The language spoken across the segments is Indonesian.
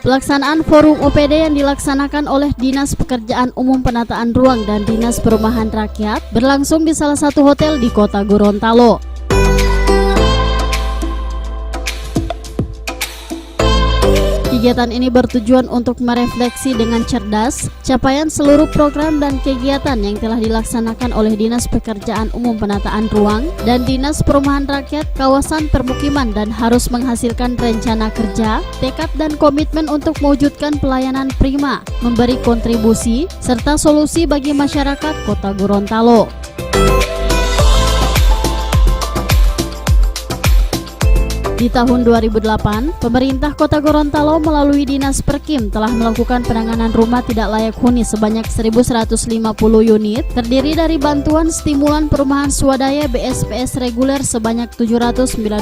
Pelaksanaan forum OPD yang dilaksanakan oleh Dinas Pekerjaan Umum Penataan Ruang dan Dinas Perumahan Rakyat berlangsung di salah satu hotel di Kota Gorontalo. Kegiatan ini bertujuan untuk merefleksi dengan cerdas capaian seluruh program dan kegiatan yang telah dilaksanakan oleh Dinas Pekerjaan Umum Penataan Ruang dan Dinas Perumahan Rakyat kawasan permukiman dan harus menghasilkan rencana kerja, tekad dan komitmen untuk mewujudkan pelayanan prima, memberi kontribusi, serta solusi bagi masyarakat Kota Gorontalo. Di tahun 2008, pemerintah Kota Gorontalo melalui Dinas Perkim telah melakukan penanganan rumah tidak layak huni sebanyak 1.150 unit, terdiri dari bantuan stimulan perumahan swadaya BSPS reguler sebanyak 798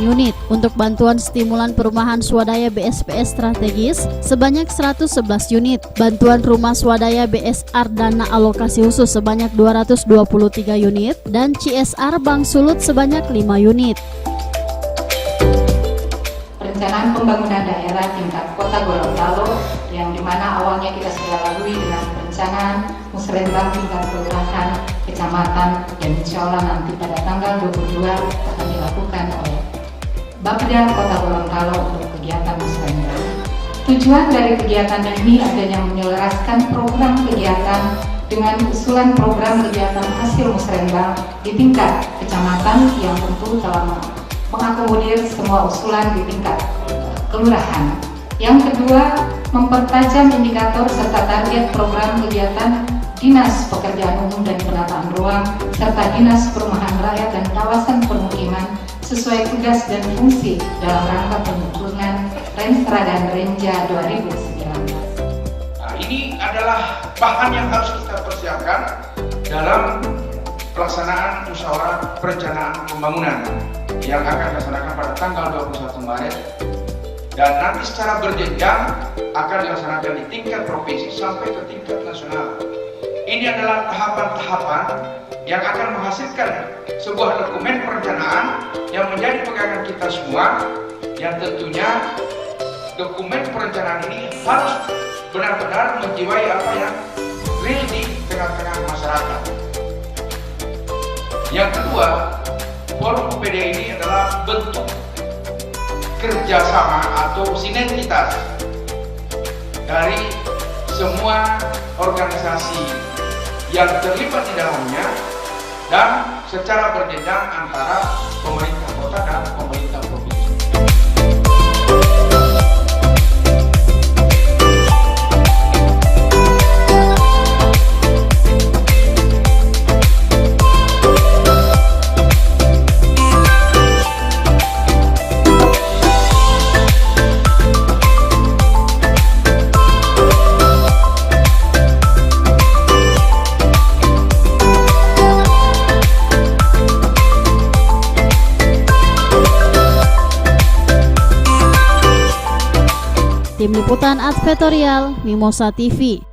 unit, untuk bantuan stimulan perumahan swadaya BSPS strategis sebanyak 111 unit, bantuan rumah swadaya BSR dana alokasi khusus sebanyak 223 unit, dan CSR Bank Sulut sebanyak 5 unit. Perencanaan pembangunan daerah tingkat Kota Gorontalo yang dimana awalnya kita sudah lalui dengan perencanaan musrenbang tingkat kelurahan, kecamatan, dan insya Allah nanti pada tanggal 22 akan dilakukan oleh Bapeda Kota Gorontalo untuk kegiatan musrenbang. Tujuan dari kegiatan ini adanya menyelaraskan program kegiatan dengan usulan program kegiatan hasil musrenbang di tingkat kecamatan yang tentu telah mengakomodir semua usulan di tingkat kelurahan. Yang kedua, mempertajam indikator serta target program kegiatan Dinas Pekerjaan Umum dan Penataan Ruang serta Dinas Perumahan Rakyat dan Kawasan Permukiman sesuai tugas dan fungsi dalam rangka penyusunan Renstra dan Renja 2019. Nah, ini adalah bahan yang harus kita persiapkan dalam pelaksanaan musyawarah perencanaan pembangunan yang akan dilaksanakan pada tanggal 21 Maret dan nanti secara berjenjang akan dilaksanakan di tingkat provinsi sampai ke tingkat nasional. Ini adalah tahapan-tahapan yang akan menghasilkan sebuah dokumen perencanaan yang menjadi pegangan kita semua, yang tentunya dokumen perencanaan ini harus benar-benar menjiwai apa yang real di tengah-tengah masyarakat. Yang kedua, forum OPD ini adalah bentuk kerjasama atau sinergitas dari semua organisasi yang terlibat di dalamnya dan secara berjenjang antara pemerintah kota dan pemerintah provinsi. Tim Liputan Advertorial Mimosa TV.